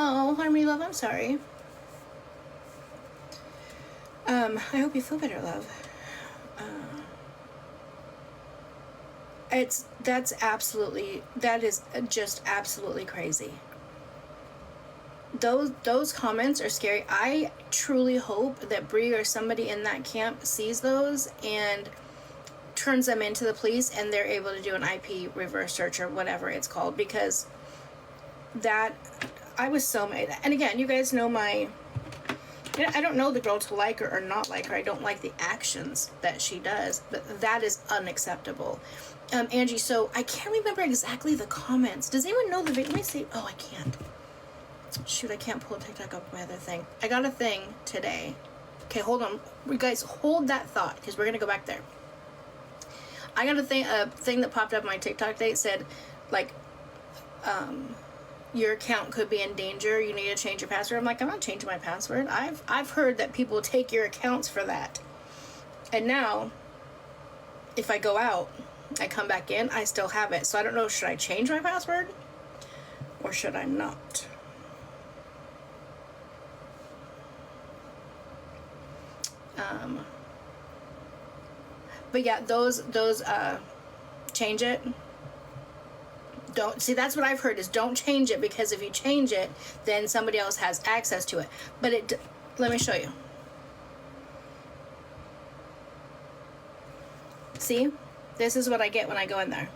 Oh, Harmony Love, I'm sorry. I hope you feel better, love. That is just absolutely crazy. Those comments are scary. I truly hope that Bree or somebody in that camp sees those and turns them into the police, and they're able to do an IP reverse search or whatever it's called, because that, I was so mad. And again, you guys know I don't know the girl to like her or not like her. I don't like the actions that she does, but that is unacceptable. Angie, so I can't remember exactly the comments. Does anyone know the video? Let me see. Oh, I can't. Shoot, I can't pull TikTok up my other thing. I got a thing today. Okay, hold on. You guys, hold that thought, because we're going to go back there. I got a thing that popped up on my TikTok today. It said, like, your account could be in danger. You need to change your password. I'm like, I'm not changing my password. I've heard that people take your accounts for that. And now, if I go out, I come back in, I still have it. So I don't know, should I change my password? Or should I not? But yeah, those change it. Don't, see, that's what I've heard, is don't change it, because if you change it, then somebody else has access to it. But let me show you. See, this is what I get when I go in there.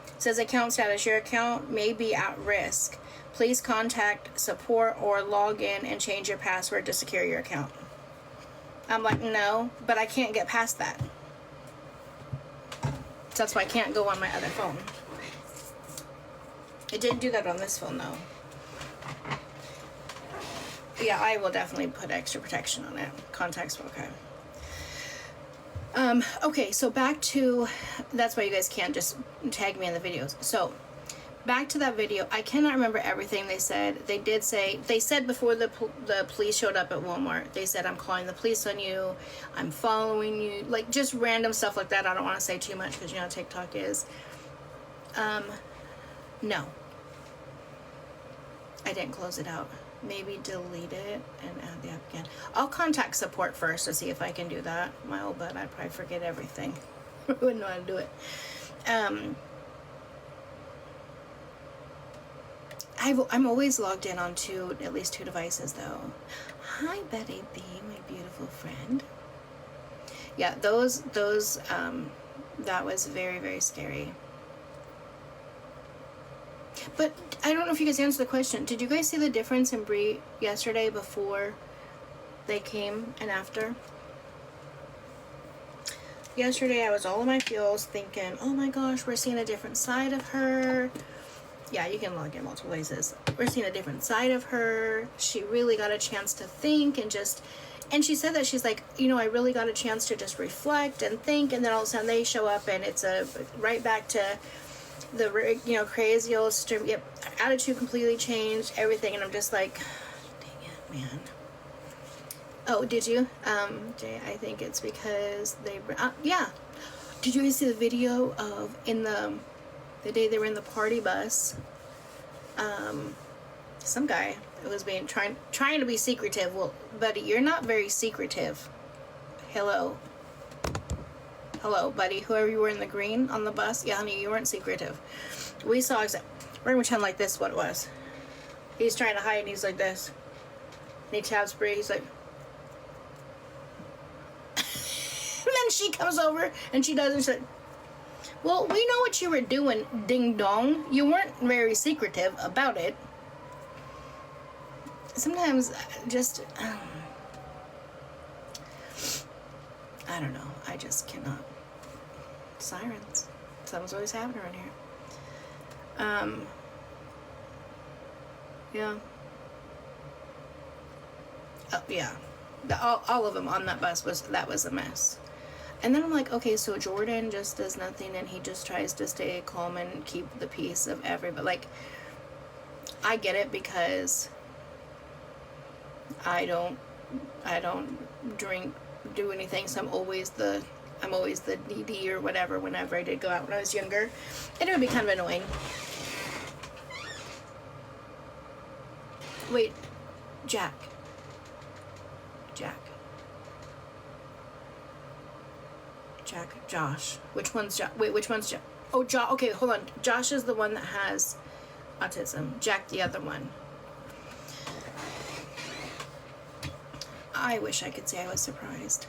It says account status, your account may be at risk. Please contact support or log in and change your password to secure your account. I'm like, no, but I can't get past that. So that's why I can't go on my other phone. It didn't do that on this phone, though. Yeah, I will definitely put extra protection on it. Contacts, okay. Okay, so back to, that's why you guys can't just tag me in the videos. So, back to that video. I cannot remember everything they said. They said before the police showed up at Walmart, they said, I'm calling the police on you, I'm following you, like just random stuff like that. I don't want to say too much, because you know how TikTok is. No. I didn't close it out. Maybe delete it and add the app again. I'll contact support first to see if I can do that. My old butt, I'd probably forget everything. I wouldn't know how to do it. I'm always logged in onto at least 2 devices, though. Hi, Betty B, my beautiful friend. Yeah, those that was very, very scary. But I don't know if you guys answered the question. Did you guys see the difference in Bree yesterday before they came and after? Yesterday I was all in my feels thinking, oh my gosh, we're seeing a different side of her. Yeah, you can log in multiple places. We're seeing a different side of her. She really got a chance to think and she said that, she's like, you know, I really got a chance to just reflect and think, and then all of a sudden they show up and it's right back to the, you know, crazy old stream. Yep, attitude completely changed, everything, and I'm just like, dang it, man. Oh, did you? Jay, I think it's because they, yeah. Did you guys see the video of the day they were in the party bus? Some guy was trying to be secretive. Well, buddy, you're not very secretive. Hello, buddy. Whoever you were in the green on the bus, yeah, honey, you weren't secretive. We saw we're gonna pretend like this is what it was. He's trying to hide, and he's like this. And he taps Bree. He's like, and then she comes over and she does, and she's like, well, we know what you were doing, ding dong. You weren't very secretive about it. Sometimes just, I don't know. I just cannot. Sirens. Something's always happening around here. Yeah. Oh, yeah. All of them on that bus was a mess. And then I'm like, okay, so Jordan just does nothing and he just tries to stay calm and keep the peace of everybody. Like, I get it, because I don't do anything, so I'm always the needy or whatever whenever I did go out when I was younger. And it would be kind of annoying. Wait, Jack. Josh. Which one's Josh? Wait, which one's Josh? Oh, Josh. Okay, hold on. Josh is the one that has autism. Jack, the other one. I wish I could say I was surprised.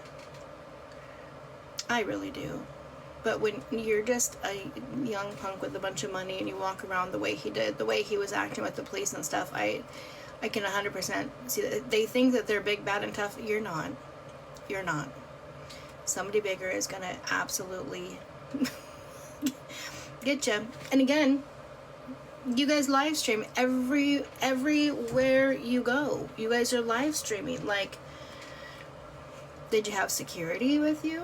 I really do. But when you're just a young punk with a bunch of money and you walk around the way he did, the way he was acting with the police and stuff, I can 100% see that. They think that they're big, bad, and tough. You're not. You're not. Somebody bigger is gonna absolutely get you. And again, you guys live stream everywhere you go. You guys are live streaming. Like, did you have security with you?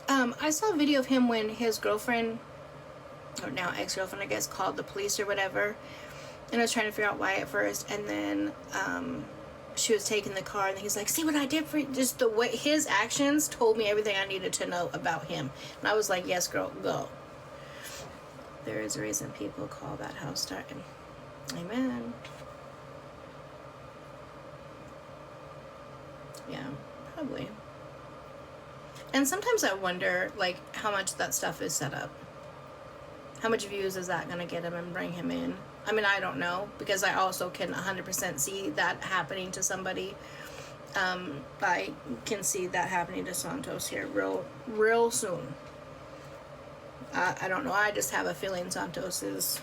I saw a video of him when his girlfriend, or now ex-girlfriend, I guess, called the police or whatever, and I was trying to figure out why at first, and then she was taking the car, and he's like, see what I did for you? Just the way his actions told me everything I needed to know about him. And I was like, yes, girl, go. There is a reason people call that house dark. Amen. Yeah, probably. And sometimes I wonder, like, how much that stuff is set up. How much views is that going to get him and bring him in? I mean, I don't know, because I also can 100% see that happening to somebody. I can see that happening to Santos here real soon. I don't know. I just have a feeling Santos is...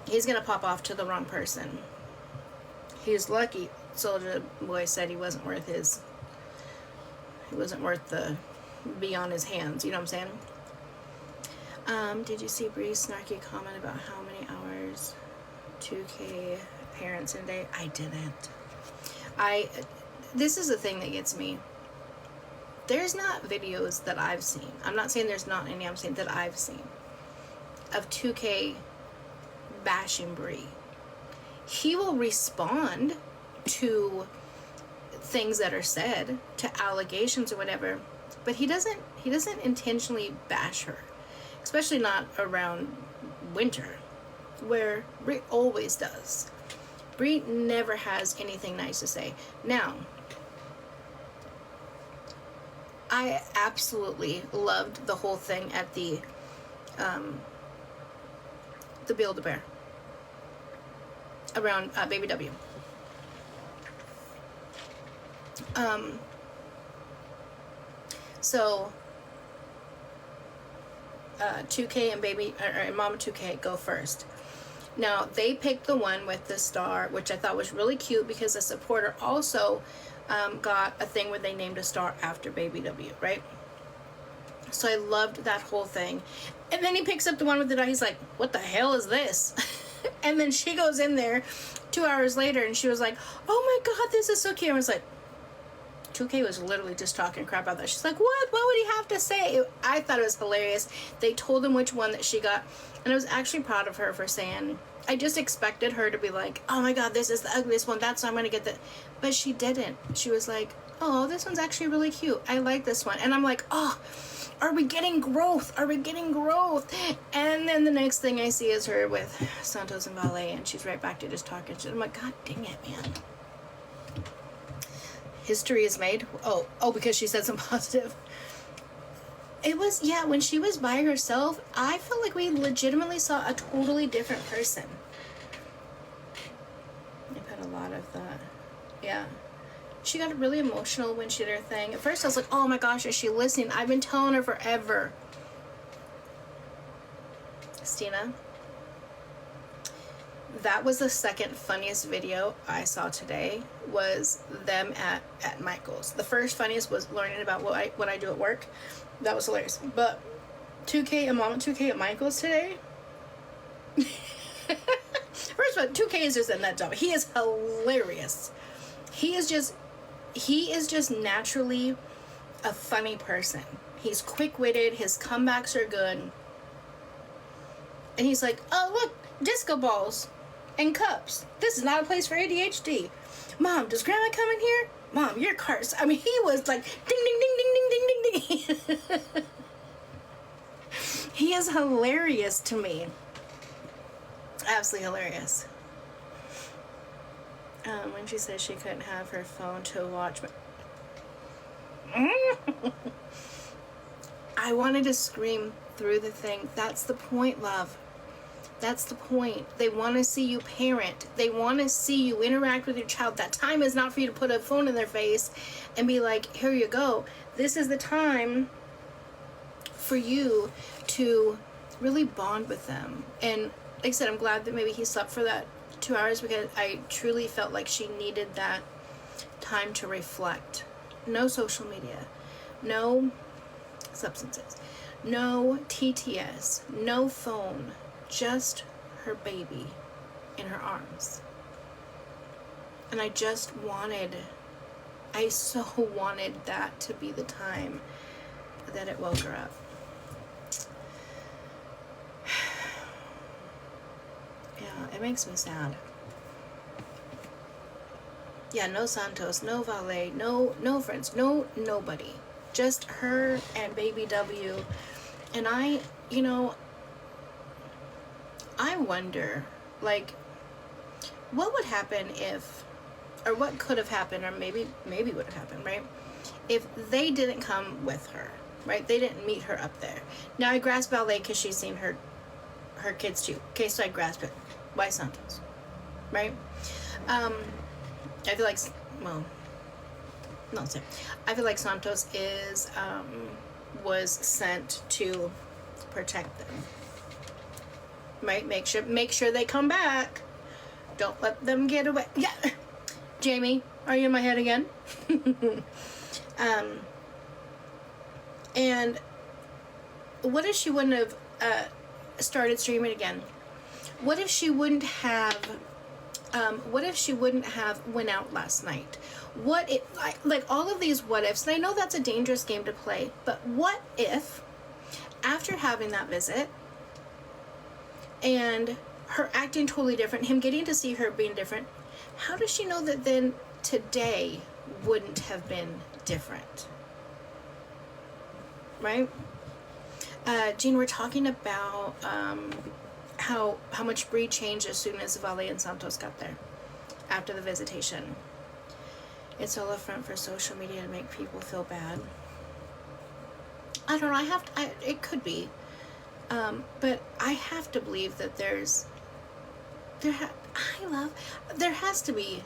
he's going to pop off to the wrong person. He's lucky. Soldier Boy said he wasn't worth his... he wasn't worth the... be on his hands. You know what I'm saying? Did you see Bree's snarky comment about how many hours 2K parents in a day? I didn't. This is the thing that gets me. There's not videos that I've seen. I'm not saying there's not any, I'm saying that I've seen of 2K bashing Bree. He will respond to things that are said, to allegations or whatever, but he doesn't intentionally bash her. Especially not around winter, where Brie always does. Brie never has anything nice to say. Now, I absolutely loved the whole thing at the Build-A-Bear around Baby W. So 2K and Mama 2K go first. Now, they picked the one with the star, which I thought was really cute because a supporter also got a thing where they named a star after Baby W, right? So I loved that whole thing. And then he picks up the one with the dog. He's like, what the hell is this? And then she goes in there 2 hours later and she was like, oh my God, this is so cute. I was like, 2K was literally just talking crap about that. She's like, what would he have to say? I thought it was hilarious. They told him which one that she got, and I was actually proud of her for saying, I just expected her to be like, oh my God, this is the ugliest one, that's why I'm gonna get that. But she didn't. She was like, oh, this one's actually really cute, I like this one. And I'm like, oh, are we getting growth? Are we getting growth? And then the next thing I see is her with Santos and Ballet, and she's right back to just talking shit. I'm like, God dang it, man. History is made. Oh, because she said something positive. It was, yeah, when she was by herself, I felt like we legitimately saw a totally different person. I've had a lot of that. Yeah. She got really emotional when she did her thing. At first I was like, oh my gosh, is she listening? I've been telling her forever. Christina, that was the second funniest video I saw today, was them at Michael's. The first funniest was learning about what I do at work. That was hilarious. But 2K and Mama 2K at Michael's today. First of all, 2K is just in that job. He is hilarious. He is just naturally a funny person. He's quick-witted. His comebacks are good. And he's like, oh, look, disco balls and cups. This is not a place for ADHD. Mom, does Grandma come in here? Mom, your car's... I mean, he was like, ding, ding, ding, ding, ding, ding, ding, ding. He is hilarious to me. Absolutely hilarious. When she said she couldn't have her phone to watch, but I wanted to scream through the thing. That's the point, love. That's the point. They want to see you parent. They want to see you interact with your child. That time is not for you to put a phone in their face and be like, here you go. This is the time for you to really bond with them. And like I said, I'm glad that maybe he slept for that 2 hours, because I truly felt like she needed that time to reflect. No social media, no substances, no TTS, no phone, just her baby in her arms. And I so wanted that to be the time that it woke her up. Yeah, it makes me sad. Yeah, no Santos, no valet, no friends, nobody. Just her and baby W. And I wonder, like, what would happen if, or what could have happened, or maybe would have happened, right? If they didn't come with her, right? They didn't meet her up there. Now I grasp ballet because she's seen her kids too. Okay, so I grasp it. Why Santos? Right? I feel like, I feel like Santos was sent to protect them. Right? Make sure they come back. Don't let them get away. Yeah. Jamie, are you in my head again? And what if she wouldn't have started streaming again? What if she wouldn't have went out last night? What if, like all of these what ifs, and I know that's a dangerous game to play, but what if after having that visit and her acting totally different, him getting to see her being different, how does she know that then today wouldn't have been different? Right? Jean, we're talking about how much Bree changed as soon as Valet and Santos got there after the visitation. It's all a front for social media to make people feel bad. I don't know. It could be, but I have to believe that there has to be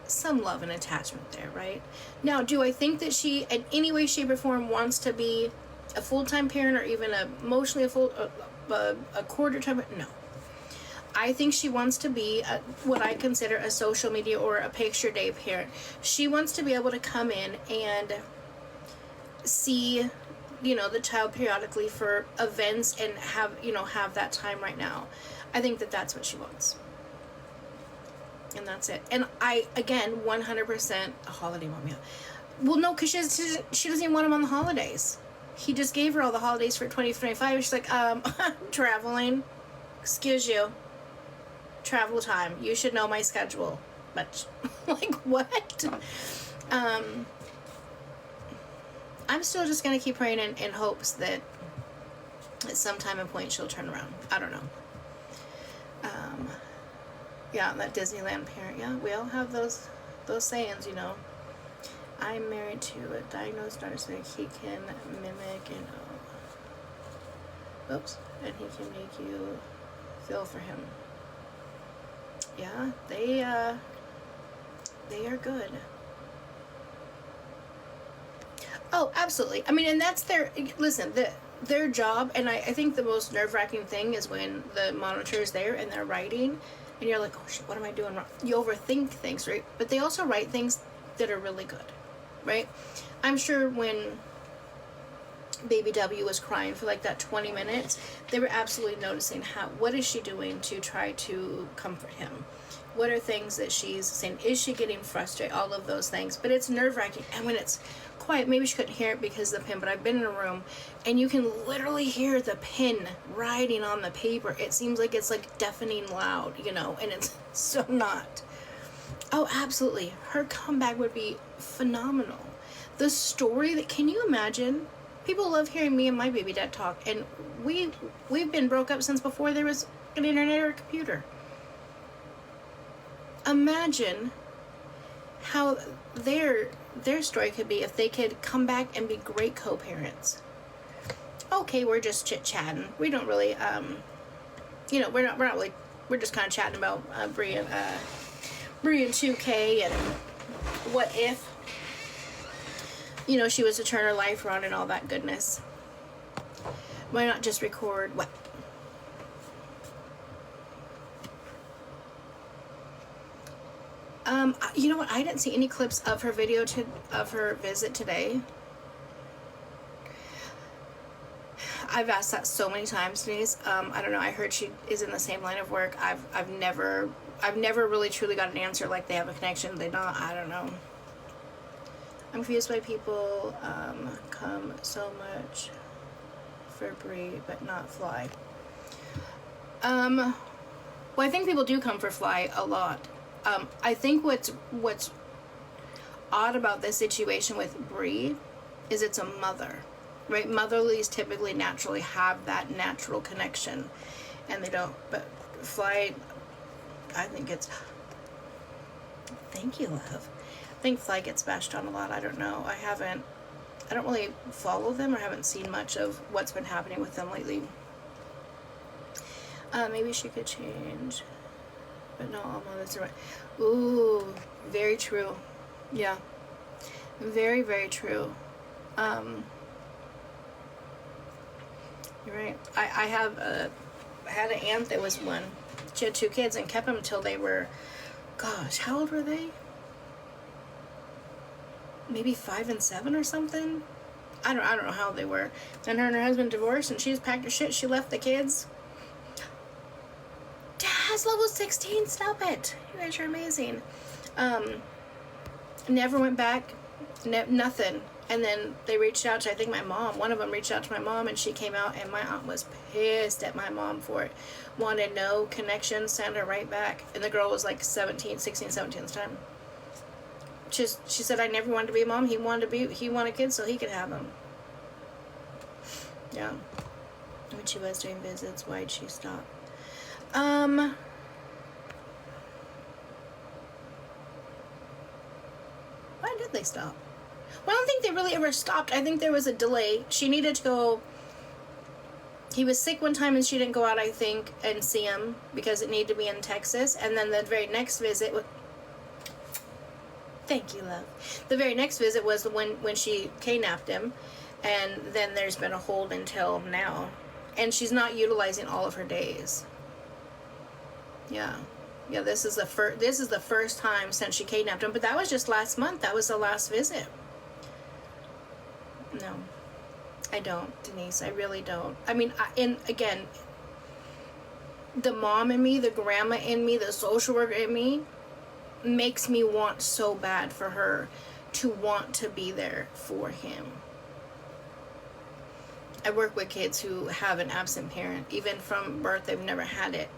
some love and attachment there, right? Now, do I think that she, in any way, shape, or form, wants to be a full-time parent, or even emotionally a quarter-time? No. I think she wants to be what I consider a social media or a picture day parent. She wants to be able to come in and see, the child periodically for events and have that time right now. I think that that's what she wants. And that's it. And I, again, 100% a holiday mom, yeah. Well, no, because she doesn't even want him on the holidays. He just gave her all the holidays for 2025. She's like, traveling. Excuse you. Travel time. You should know my schedule. But, like, what? I'm still just going to keep praying in hopes that at some time and point she'll turn around. I don't know. Yeah, that Disneyland parent. Yeah, we all have those sayings, I'm married to a diagnosed narcissist. He can mimic and he can make you feel for him. Yeah, they are good. Oh, absolutely. I mean, and that's their job. And I think the most nerve-wracking thing is when the monitor is there and they're writing, and you're like, oh shit, what am I doing wrong? You overthink things, right? But they also write things that are really good, right? I'm sure when baby W was crying for like that 20 minutes, they were absolutely noticing what is she doing to try to comfort him? What are things that she's saying? Is she getting frustrated? All of those things. But it's nerve-wracking. And when it's quiet, maybe she couldn't hear it because of the pen, but I've been in a room and you can literally hear the pen writing on the paper. It seems like it's like deafening loud, and it's so not. Oh, absolutely. Her comeback would be phenomenal. The story can you imagine? People love hearing me and my baby dad talk, and we've been broke up since before there was fucking internet or a computer. Imagine how their story could be if they could come back and be great co-parents. Okay, we're just chit-chatting. We don't really, we're not really, we're just kind of chatting about Bree and 2K and what if, she was to turn her life around and all that goodness. Why not just record what? You know what? I didn't see any clips of her video of her visit today. I've asked that so many times, Denise. I don't know. I heard she is in the same line of work. I've never really truly got an answer like they have a connection. They don't. I don't know. I'm confused why people come so much for Bree but not Fly. Well, I think people do come for Fly a lot. I think what's odd about this situation with Bree is it's a mother, right? Motherlies typically naturally have that natural connection, and they don't. But Fly, I think it's. Thank you, love. I think Fly gets bashed on a lot. I don't know. I don't really follow them or haven't seen much of what's been happening with them lately. Maybe she could change. But no, all mothers are right. Ooh, very true. Yeah. Very, very true. You're right. I had an aunt that was one. She had 2 kids and kept them until they were, gosh, how old were they? Maybe 5 and 7 or something? I don't know how they were. Then her and her husband divorced and she just packed her shit. She left the kids. Dad's level 16, stop it. You guys are amazing. Never went back, nothing. And then they reached out to, I think my mom, one of them reached out to my mom and she came out and my aunt was pissed at my mom for it. Wanted no connection, sent her right back. And the girl was like 16, 17 at the time. She said, I never wanted to be a mom. He wanted kids so he could have them. Yeah. When she was doing visits, why'd she stop? Why did they stop? Well, I don't think they really ever stopped. I think there was a delay. She needed to go. He was sick one time and she didn't go out, I think, and see him because it needed to be in Texas. And then the very next visit thank you, love. The very next visit was when she kidnapped him, and then there's been a hold until now, and she's not utilizing all of her days. Yeah, this is the first time since she kidnapped him, but that was just last month. That was the last visit. No, I don't, Denise. I really don't. I mean, and again, the mom in me, the grandma in me, the social worker in me makes me want so bad for her to want to be there for him. I work with kids who have an absent parent. Even from birth, they've never had it.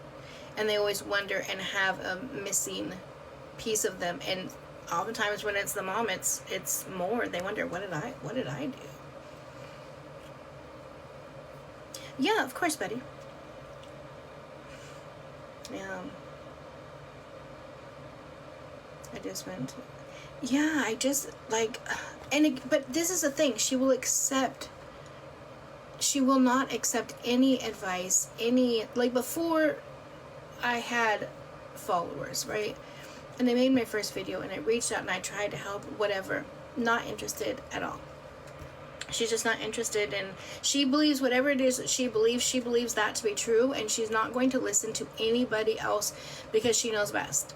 And they always wonder and have a missing piece of them. And oftentimes when it's the mom, it's more. They wonder, what did I do? Yeah, of course, buddy. Yeah. I just went. Yeah, I just like, but this is the thing. She will not accept any advice, like before I had followers, right? And I made my first video and I reached out and I tried to help, whatever. Not interested at all. She's just not interested, and she believes whatever it is that she believes that to be true, and she's not going to listen to anybody else because she knows best.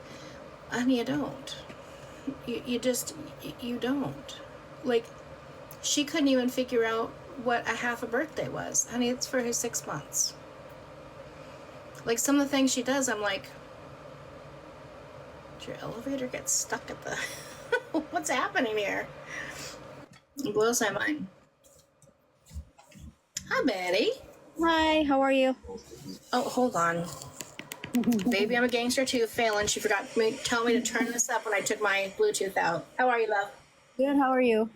Honey, you don't. You don't. Like, she couldn't even figure out what a half a birthday was. Honey, it's for her 6 months. Like, some of the things she does, I'm like, did your elevator get stuck at the... What's happening here? It blows my mind. Hi, Betty. Hi, how are you? Oh, hold on. Baby, I'm a gangster too. Failing. She forgot to tell me to turn this up when I took my Bluetooth out. How are you, love? Good, how are you?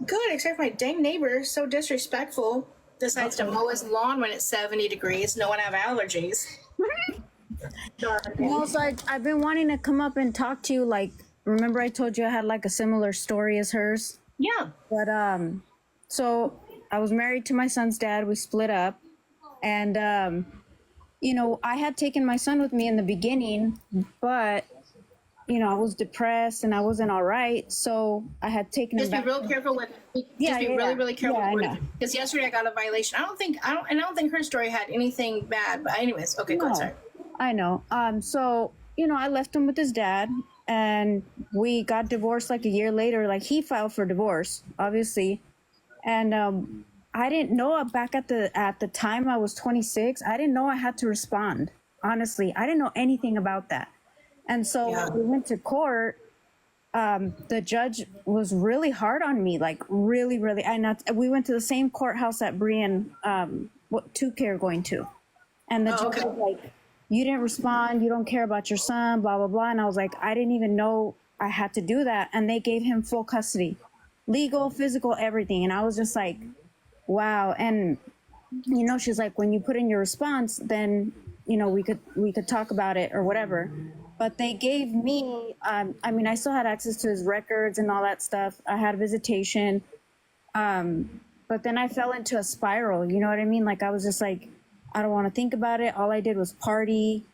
Good, except my dang neighbor. So disrespectful. decides to mow his lawn when it's 70 degrees. No one have allergies. Well, so I've been wanting to come up and talk to you. Like, remember I told you I had like a similar story as hers? Yeah. But so I was married to my son's dad. We split up, and I had taken my son with me in the beginning, but I was depressed and I wasn't all right, so I had taken him Just be back. real careful with. Yeah, Just be yeah, really, yeah. really careful Yeah, I with know. because yesterday I got a violation. I don't think her story had anything bad. But anyways, okay, go No, ahead. Sorry. I know. So I left him with his dad, and we got divorced like a year later. Like, he filed for divorce, obviously, and I didn't know back at the time I was 26. I didn't know I had to respond. Honestly, I didn't know anything about that, and so Yeah. when we went to court. The judge was really hard on me, like really, really. We went to the same courthouse that Brian took care going to, and the judge Okay. was like, "You didn't respond. You don't care about your son." Blah blah blah. And I was like, "I didn't even know I had to do that." And they gave him full custody, legal, physical, everything. And I was just like, "Wow." And she's like, "When you put in your response, then we could talk about it or whatever." But they gave me, I still had access to his records and all that stuff. I had visitation. But then I fell into a spiral, you know what I mean? Like, I was just like, I don't want to think about it. All I did was party.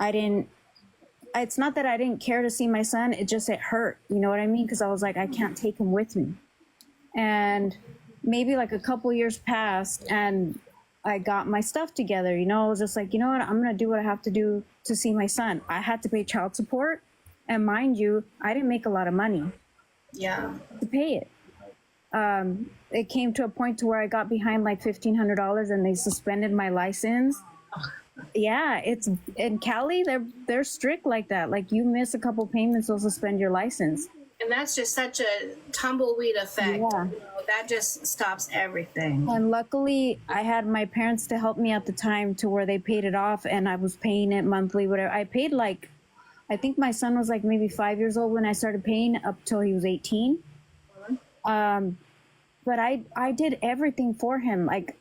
It's not that I didn't care to see my son. It hurt, you know what I mean? Because I was like, I can't take him with me. And maybe like a couple years passed and I got my stuff together, I was just like, you know what, I'm going to do what I have to do to see my son. I had to pay child support. And mind you, I didn't make a lot of money Yeah. to pay it. It came to a point to where I got behind like $1,500 and they suspended my license. Yeah, it's in Cali, they're strict like that. Like, you miss a couple payments, they'll suspend your license. And that's just such a tumbleweed effect. Yeah. That just stops everything. And luckily, I had my parents to help me at the time to where they paid it off, and I was paying it monthly, whatever. I paid I think my son was like maybe 5 years old when I started paying up till he was 18. But I did everything for him. Like,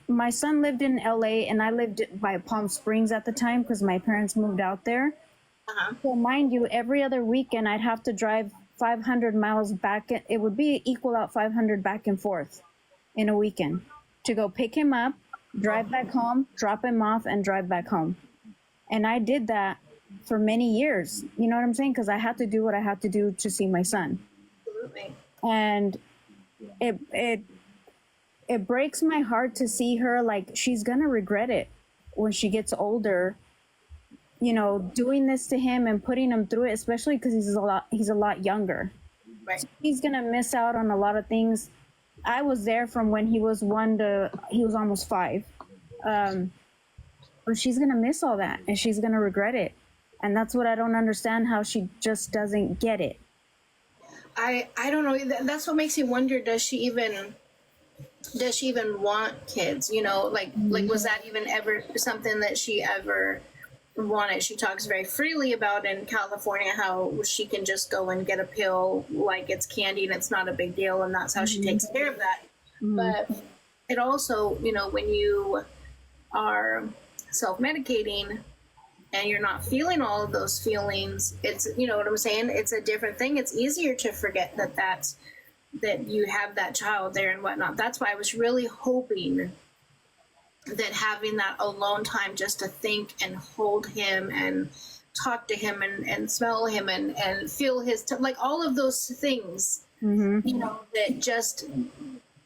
my son lived in LA and I lived by Palm Springs at the time because my parents moved out there. Uh-huh. So mind you, every other weekend I'd have to drive 500 miles back. It would be equal out 500 back and forth in a weekend to go pick him up, drive back home, drop him off, and drive back home. And I did that for many years. You know what I'm saying? Because I had to do what I had to do to see my son. Absolutely. And it breaks my heart to see her, like, she's gonna regret it when she gets older, doing this to him and putting him through it, especially because he's a lot younger. Right. So he's gonna miss out on a lot of things. I was there from when he was 1 to he was almost 5. But she's gonna miss all that and she's gonna regret it. And that's what I don't understand, how she just doesn't get it. I don't know. That's what makes me wonder. Does she even want kids? Like was that even ever something that she ever wanted? She talks very freely about in California how she can just go and get a pill like it's candy and it's not a big deal, and that's how she takes care of that. But it also, when you are self-medicating and you're not feeling all of those feelings, it's, what I'm saying? It's a different thing. It's easier to forget that you have that child there and whatnot. That's why I was really hoping that having that alone time just to think and hold him and talk to him and smell him and feel his, like all of those things, that just,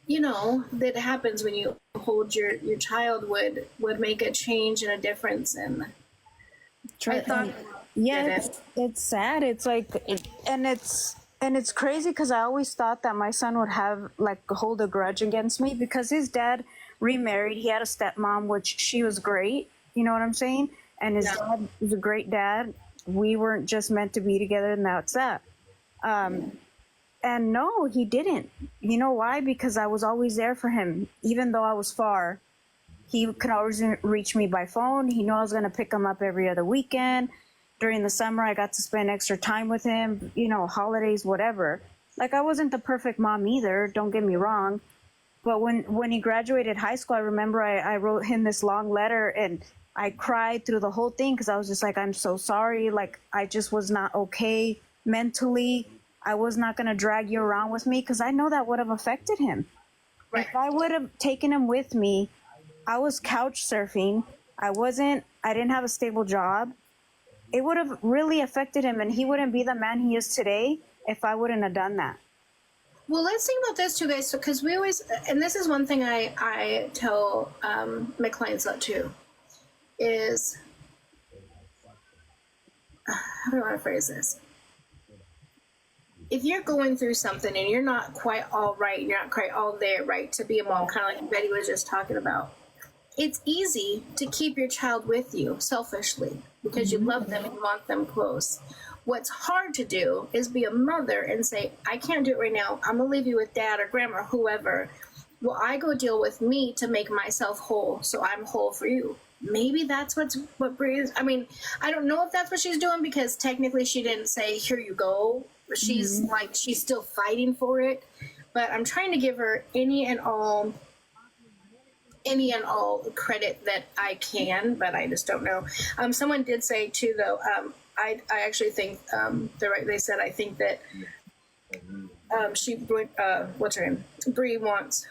that happens when you hold your child would make a change and a difference. And I thought, yeah, it's sad. It's like, and it's crazy because I always thought that my son would hold a grudge against me because his dad remarried. He had a stepmom, which she was great. You know what I'm saying? And his dad was a great dad. We weren't just meant to be together, and that's that. And no, he didn't. You know why? Because I was always there for him, even though I was far. He could always reach me by phone. He knew I was going to pick him up every other weekend. During the summer, I got to spend extra time with him, holidays, whatever. Like, I wasn't the perfect mom either, don't get me wrong. But when he graduated high school, I remember I wrote him this long letter, and I cried through the whole thing because I was just like, I'm so sorry. Like, I just was not okay mentally. I was not going to drag you around with me because I know that would have affected him. Right. If I would have taken him with me, I was couch surfing. I didn't have a stable job. It would have really affected him, and he wouldn't be the man he is today if I wouldn't have done that. Well, let's think about this too, guys, because we always, and this is one thing I tell my clients that too, is, how do I want to phrase this? If you're going through something and you're not quite all right, you're not quite all there, right, to be a mom, kind of like Betty was just talking about, it's easy to keep your child with you selfishly because you love them and you want them close. What's hard to do is be a mother and say, I can't do it right now. I'm going to leave you with dad or grandma or whoever. Well, I go deal with me to make myself whole so I'm whole for you. Maybe that's what Brie is. I mean, I don't know if that's what she's doing because technically she didn't say, here you go. She's she's still fighting for it. But I'm trying to give her any and all credit that I can, but I just don't know. Someone did say too, though, I actually think they're right. They said, I think that what's her name? Brie wants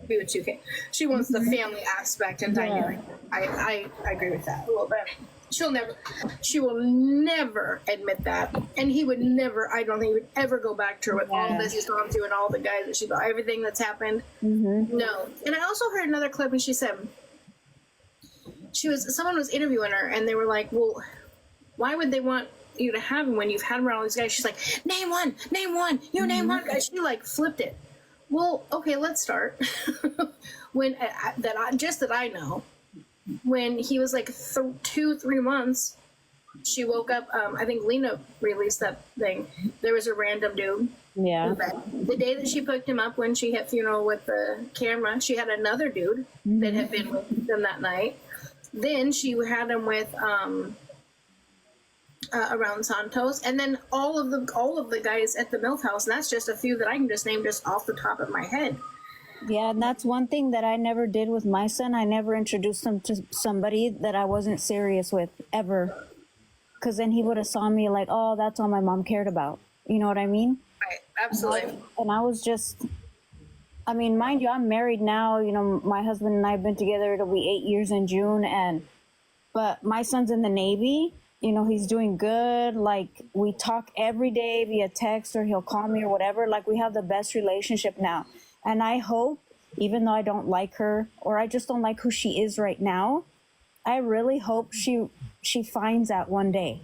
be with 2K. She wants the family aspect and dynamic. I agree with that a little bit. She will never admit that. And he would never, I don't think he would ever go back to her with all this he's gone through and all the guys that everything that's happened. No. And I also heard another clip and she said, someone was interviewing her and they were like, well, why would they want you to have him when you've had him around all these guys? She's like, name one, you name one guy. She like flipped it. Well, okay, let's start. When that I know, when he was like 2-3 months, she woke up. I think Lena released that thing. There was a random dude. Yeah. The day that she picked him up when she hit funeral with the camera, she had another dude that had been with them that night. Then she had him with around Santos, and then all of the guys at the MILF house, and that's just a few that I can just name just off the top of my head. Yeah, and that's one thing that I never did with my son. I never introduced him to somebody that I wasn't serious with, ever. Because then he would have saw me like, oh, that's all my mom cared about. You know what I mean? Right, absolutely. And I was just, I mean, mind you, I'm married now. You know, my husband and I have been together. It'll be 8 years in June. But my son's in the Navy. You know, he's doing good. Like, we talk every day via text or he'll call me or whatever. Like, we have the best relationship now. And I hope, even though I don't like her or I just don't like who she is right now, I really hope she finds that one day.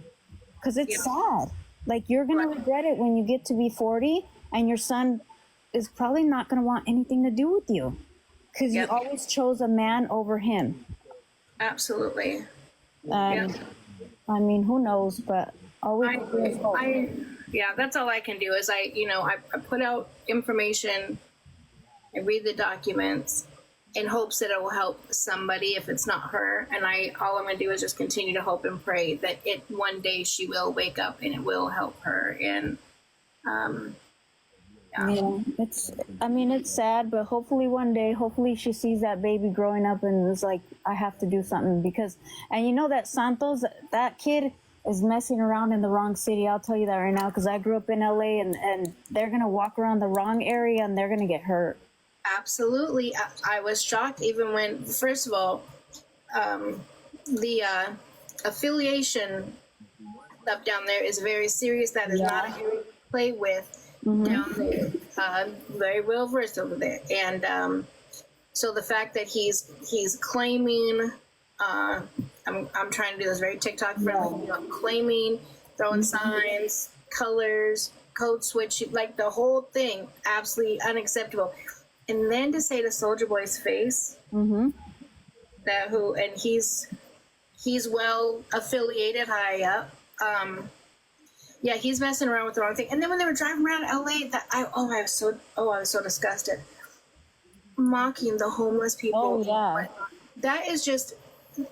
Because it's sad. Like, you're going to regret it when you get to be 40 and your son is probably not going to want anything to do with you. Because you always chose a man over him. Absolutely. I mean, who knows, but all we can do is hope. Yeah, that's all I can do is I put out information, I read the documents in hopes that it will help somebody if it's not her. And all I'm going to do is just continue to hope and pray that one day she will wake up and it will help her. And, it's sad, but hopefully one day, she sees that baby growing up and is like, I have to do something and you know that Santos, that kid is messing around in the wrong city. I'll tell you that right now, because I grew up in LA and they're going to walk around the wrong area and they're going to get hurt. Absolutely. I was shocked even when, first of all, the affiliation stuff down there is very serious. That is not a area to play with down there. Very well versed over there. And so the fact that he's claiming, I'm trying to do this very TikTok friendly, claiming, throwing signs, colors, code switch, like the whole thing, absolutely unacceptable. And then to say to Soulja Boy's face and he's well affiliated high up. He's messing around with the wrong thing. And then when they were driving around LA, I was so disgusted. Mocking the homeless people. Oh yeah. That is just,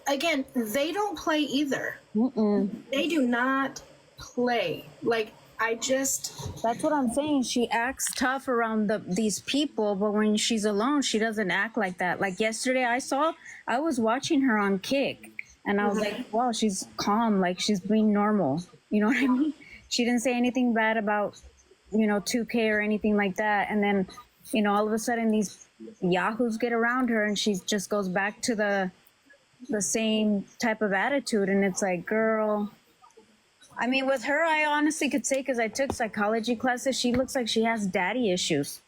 again, they don't play either. They do not play. Like, I just, That's what I'm saying. She acts tough around these people, but when she's alone, she doesn't act like that. Like yesterday, I was watching her on Kick, and I was like, wow, she's calm, like she's being normal. You know what I mean? She didn't say anything bad about, 2K or anything like that. And then, all of a sudden, these yahoos get around her, and she just goes back to the same type of attitude. And it's like, girl. I mean, with her, I honestly could say, because I took psychology classes, she looks like she has daddy issues.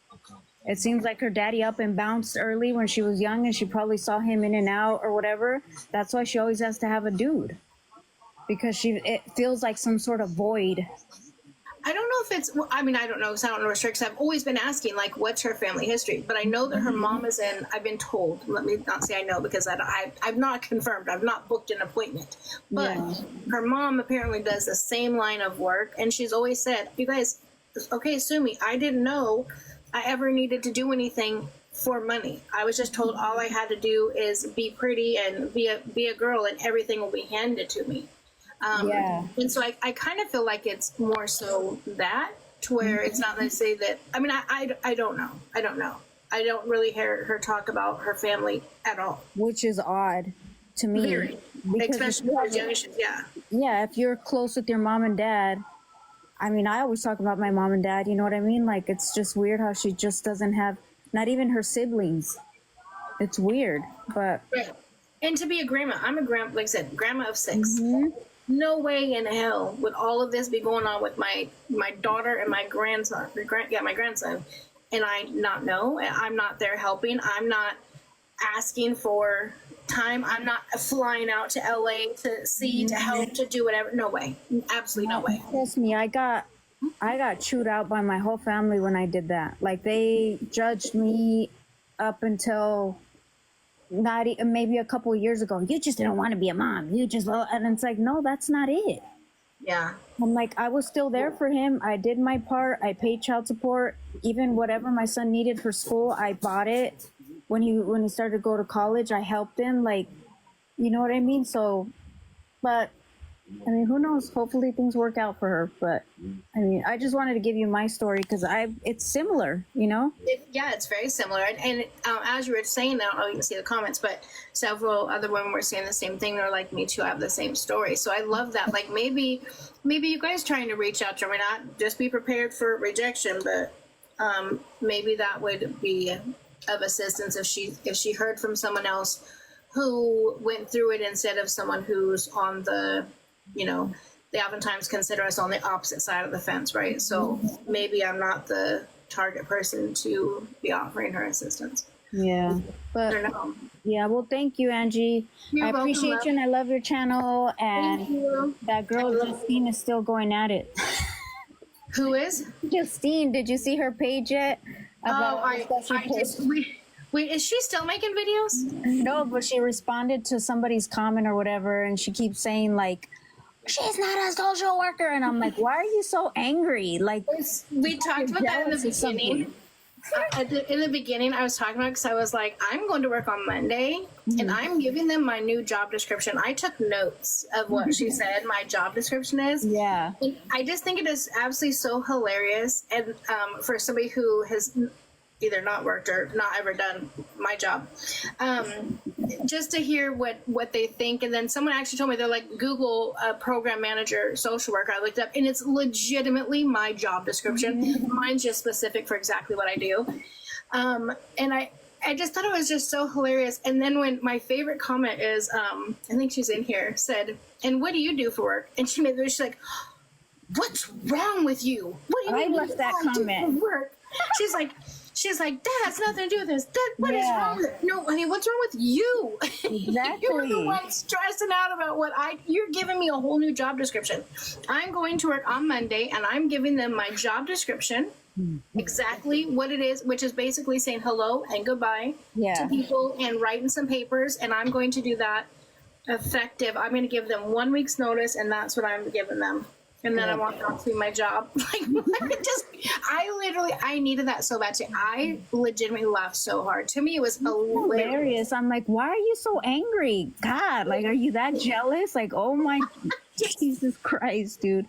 It seems like her daddy up and bounced early when she was young, and she probably saw him in and out or whatever. That's why she always has to have a dude, because it feels like some sort of void. I don't know if it's, well, I mean, I don't know, because I don't know restricts. I've always been asking, like, what's her family history? But I know that her mom is in, I've been told, let me not say I know, because I've not confirmed, I've not booked an appointment. But her mom apparently does the same line of work, and she's always said, you guys, okay, sue me. I didn't know I ever needed to do anything for money. I was just told all I had to do is be pretty and be a girl, and everything will be handed to me. And so I kind of feel like it's more so that, to where it's not necessarily that, I mean, I don't know. I don't know. I don't really hear her talk about her family at all. Which is odd to me. Very. Especially for generations, yeah. Yeah, if you're close with your mom and dad, I mean, I always talk about my mom and dad, you know what I mean? Like, it's just weird how she just doesn't have, not even her siblings. It's weird, but. Right. And to be a grandma, I'm a grandma, like I said, grandma of 6. No way in hell would all of this be going on with my daughter and my grandson, my grandson, and I not know. I'm not there helping. I'm not asking for time. I'm not flying out to LA to see, to help, to do whatever. No way. Absolutely no way. Trust me, I got chewed out by my whole family when I did that. Like, they judged me up until maybe a couple of years ago. You just didn't want to be a mom. You just, and it's like, no, that's not it. Yeah. I'm like, I was still there for him. I did my part. I paid child support. Even whatever my son needed for school, I bought it. When he started to go to college, I helped him. Like, you know what I mean? So, but I mean, who knows? Hopefully things work out for her. But I mean, I just wanted to give you my story because it's similar, you know? Yeah, it's very similar. And as you were saying, I don't know if you can see the comments, but several other women were saying the same thing. They're like, me too, I have the same story. So I love that. Like, maybe you guys trying to reach out to her, not just be prepared for rejection, but maybe that would be of assistance if she heard from someone else who went through it instead of someone who's on the, they oftentimes consider us on the opposite side of the fence, right? So maybe I'm not the target person to be offering her assistance. Yeah, but I don't know. Yeah, well, thank you, Angie. I appreciate you, and I love your channel. And that girl Justine is still going at it. Who is Justine? Did you see her page yet? Wait, is she still making videos? No, but she responded to somebody's comment or whatever, and she keeps saying like, she's not a social worker, and I'm like, why are you so angry? Like, we talked about that in the beginning. In the beginning, I was talking about, because I was like, I'm going to work on Monday, and I'm giving them my new job description. I took notes of what she said my job description is. Yeah. And I just think it is absolutely so hilarious, and for somebody who has either not worked or not ever done my job, just to hear what they think. And then someone actually told me, they're like, Google program manager, social worker. I looked it up, and it's legitimately my job description. Mine's just specific for exactly what I do. And I just thought it was just so hilarious. And then when my favorite comment is, I think she's in here, said, and what do you do for work? And she's like, what's wrong with you? What do you mean? I left that comment. Work? She's like, that has nothing to do with this. What is wrong with it? No, honey, what's wrong with you? Exactly. You're the one stressing out about you're giving me a whole new job description. I'm going to work on Monday, and I'm giving them my job description, exactly what it is, which is basically saying hello and goodbye to people and writing some papers, and I'm going to do that effective. I'm going to give them 1 week's notice, and that's what I'm giving them. And then I want that to be my job. I needed that so bad too. I legitimately laughed so hard. To me, it was hilarious. I'm like, why are you so angry? God, like, are you that jealous? Like, oh my, Jesus Christ, dude.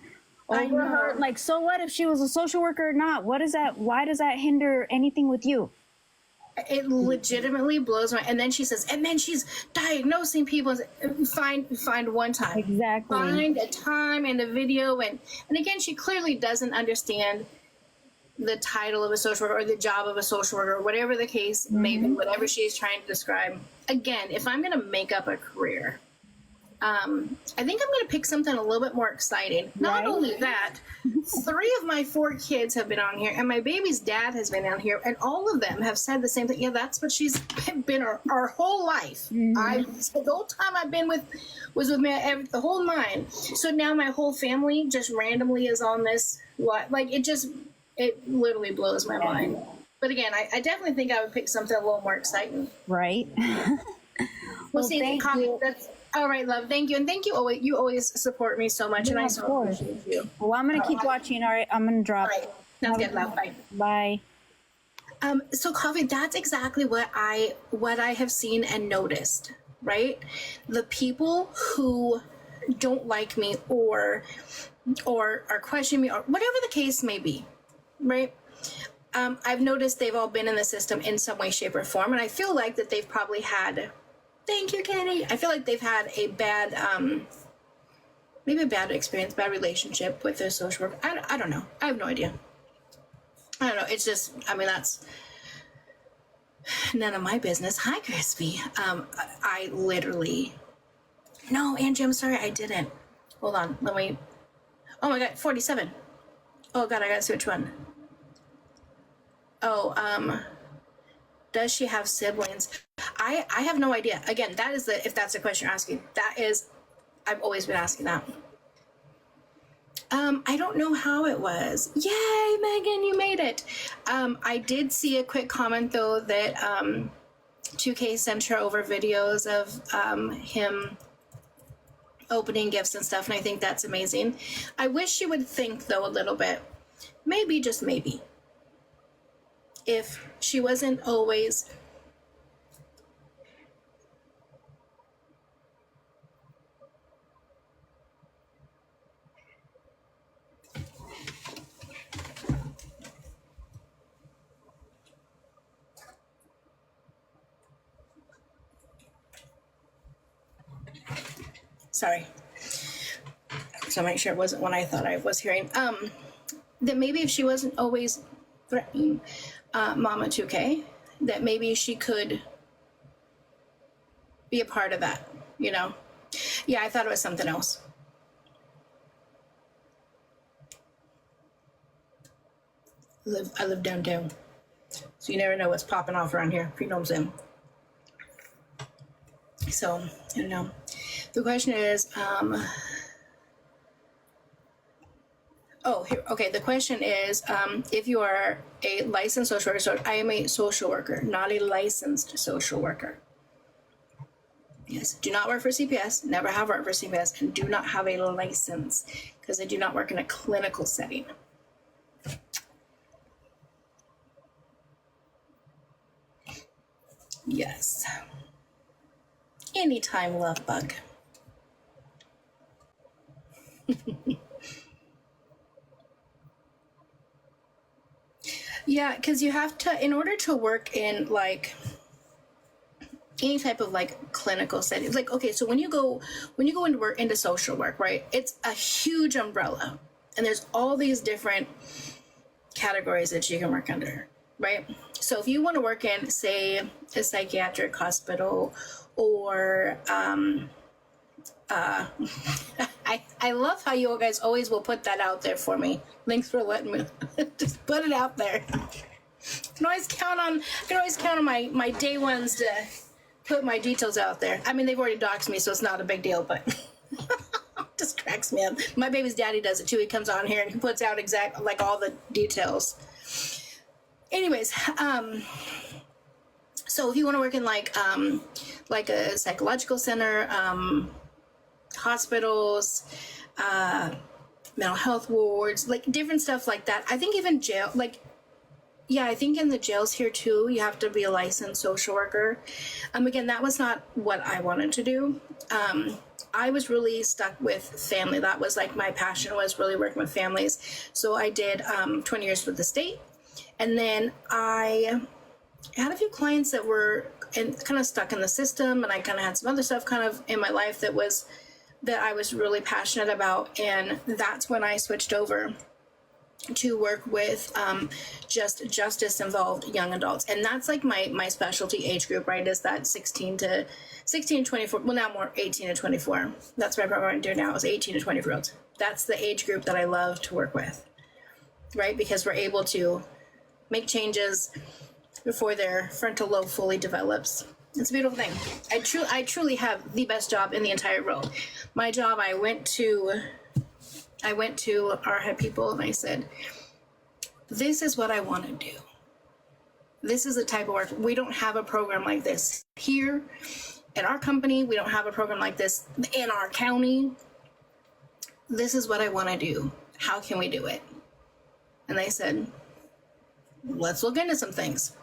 I over her. know. Like, so what if she was a social worker or not? What is that? Why does that hinder anything with you? It legitimately blows my. And then she says, and then she's diagnosing people. Find one time. Exactly. Find a time and a video, and again, she clearly doesn't understand the title of a social worker or the job of a social worker, or whatever the case may be, whatever she's trying to describe. Again, if I'm going to make up a career, I think I'm going to pick something a little bit more exciting. Not only that, 3 of my 4 kids have been on here, and my baby's dad has been on here, and all of them have said the same thing. Yeah, that's what she's been our whole life. The whole time I've been was with me, the whole 9. So now my whole family just randomly is on this. Like, it literally blows my mind. But again, I definitely think I would pick something a little more exciting. Right. We'll see. Thank you. That's all right, love. Thank you, and thank you. You always support me so much, and I so appreciate you. Well, I'm gonna keep watching. All right, I'm gonna drop. All right, sounds good, love. Bye. Bye. So Coffee, that's exactly what I have seen and noticed. Right, the people who don't like me or are questioning me or whatever the case may be, right? I've noticed they've all been in the system in some way, shape, or form, and I feel like that they've probably had. Thank you, Kenny. I feel like they've had a bad, maybe a bad experience, bad relationship with their social worker. I don't know. I have no idea. I don't know. It's just, I mean, that's none of my business. Hi, Crispy. I literally, no, Angie, I'm sorry, I didn't. Hold on. Let me, oh my God, 47. Oh God, I gotta see which one. Oh, does she have siblings? I have no idea. Again, that is if that's the question you're asking. That is, I've always been asking that. I don't know how it was. Yay, Megan, you made it. I did see a quick comment though that 2K sent her over videos of him opening gifts and stuff, and I think that's amazing. I wish she would think though a little bit. Maybe, just maybe. If she wasn't always sorry. So make sure it wasn't one I thought I was hearing. That maybe if she wasn't always threatening Mama 2K, that maybe she could be a part of that, you know? Yeah, I thought it was something else. I live downtown, so you never know what's popping off around here, if you know what I'm saying. So, I don't know. The question is, okay. The question is, if you are a licensed social worker, so I am a social worker, not a licensed social worker. Yes, do not work for CPS, never have worked for CPS, and do not have a license because I do not work in a clinical setting. Yes. Anytime, love bug. Yeah, because you have to, in order to work in like any type of like clinical setting, like, okay, so when you go into work into social work, right, it's a huge umbrella and there's all these different categories that you can work under, right? So if you want to work in, say, a psychiatric hospital or I love how you guys always will put that out there for me. Thanks for letting me just put it out there. I can always count on my day ones to put my details out there. I mean, they've already doxed me, so it's not a big deal, but just cracks me up. My baby's daddy does it too. He comes on here and he puts out like all the details. Anyways, so if you want to work in like a psychological center, hospitals, mental health wards, like different stuff like that. I think even jail, like, yeah, I think in the jails here too, you have to be a licensed social worker. Again, that was not what I wanted to do. I was really stuck with family. That was like my passion, was really working with families. So I did 20 years with the state. And then I had a few clients that were kind of stuck in the system, and I kind of had some other stuff kind of in my life that I was really passionate about. And that's when I switched over to work with just justice involved young adults. And that's like my specialty age group, right? Is that 16 to 24, well, now more 18 to 24. That's my program I'm doing now, is 18 to 24 year olds. That's the age group that I love to work with, right? Because we're able to make changes before their frontal lobe fully develops. It's a beautiful thing. I truly have the best job in the entire world. My job, I went to our head people and I said, this is what I want to do. This is the type of work. We don't have a program like this here in our company. We don't have a program like this in our county. This is what I want to do. How can we do it? And they said, let's look into some things.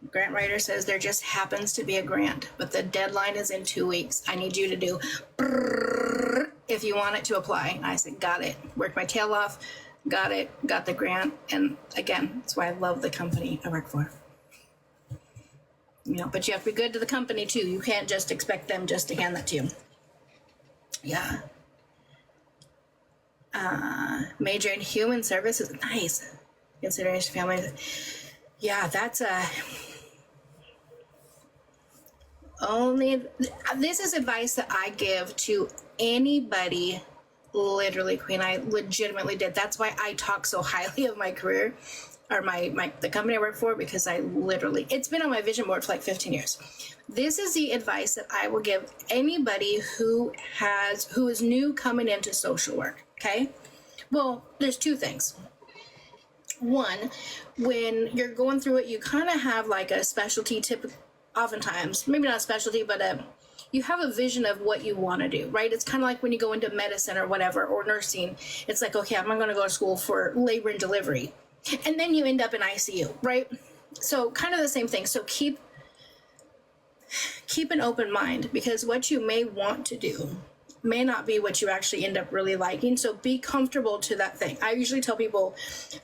Grant writer says there just happens to be a grant, but the deadline is in 2 weeks. I need you to do if you want it to apply. I said, got it. Worked my tail off, got it, got the grant. And again, that's why I love the company I work for. You know, but you have to be good to the company too. You can't just expect them just to hand that to you. Yeah. Major in human services. Nice. Consideration family. Yeah, that's this is advice that I give to anybody. Literally, Queen, I legitimately did. That's why I talk so highly of my career, or the company I work for, because it's been on my vision board for like 15 years. This is the advice that I will give anybody who is new coming into social work. Okay, well, there's two things. One, when you're going through it, you kind of have like a specialty oftentimes, maybe not a specialty, but you have a vision of what you want to do, right? It's kind of like when you go into medicine or whatever, or nursing. It's like, okay, I'm going to go to school for labor and delivery. And then you end up in ICU, right? So kind of the same thing. So keep an open mind, because what you may want to do may not be what you actually end up really liking. So be comfortable to that thing. I usually tell people,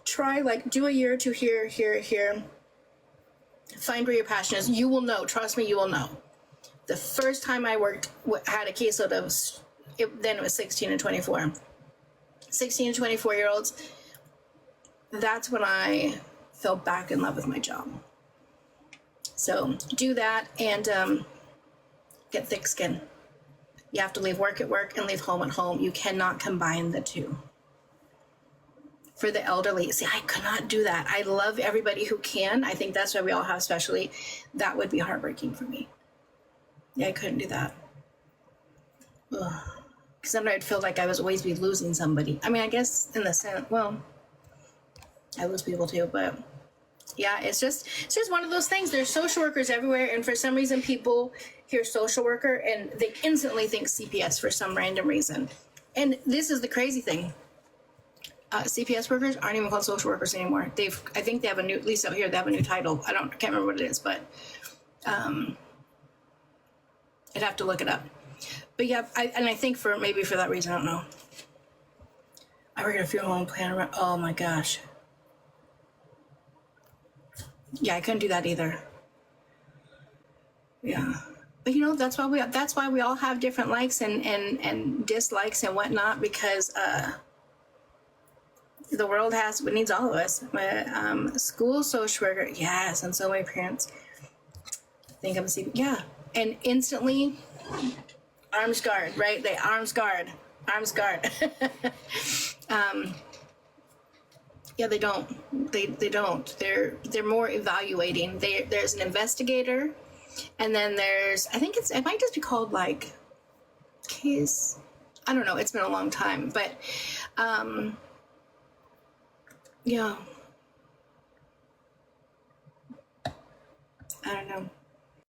try like do a year or two here. Find where your passion is. You will know. Trust me, you will know. The first time I had a caseload of, then it was 16 and 24. 16 and 24 year olds. That's when I fell back in love with my job. So do that and get thick skin. You have to leave work at work and leave home at home. You cannot combine the two. For the elderly, see, I could not do that. I love everybody who can. I think that's why we all have specialty. That would be heartbreaking for me. Yeah, I couldn't do that. Because then I'd feel like I was always be losing somebody. I mean, I guess in the sense, well, I lose people too, but yeah, it's just one of those things. There's social workers everywhere, and for some reason people hear social worker and they instantly think CPS for some random reason. And this is the crazy thing. CPS workers aren't even called social workers anymore. I think they have a new, at least out here, they have a new title. I can't remember what it is, but I'd have to look it up. But yeah, I think for that reason, I don't know. I work at a funeral home planner. Oh my gosh. Yeah, I couldn't do that either. Yeah. But you know, that's why we all have different likes and dislikes and whatnot, because the world needs all of us. School social worker, yes, and so many parents think I'm a CPS. Yeah, and instantly, arms guard, right? Arms guard. Yeah, they don't. They don't. They're more evaluating. There's an investigator, and then I think it might just be called like case. I don't know. It's been a long time, but yeah. I don't know.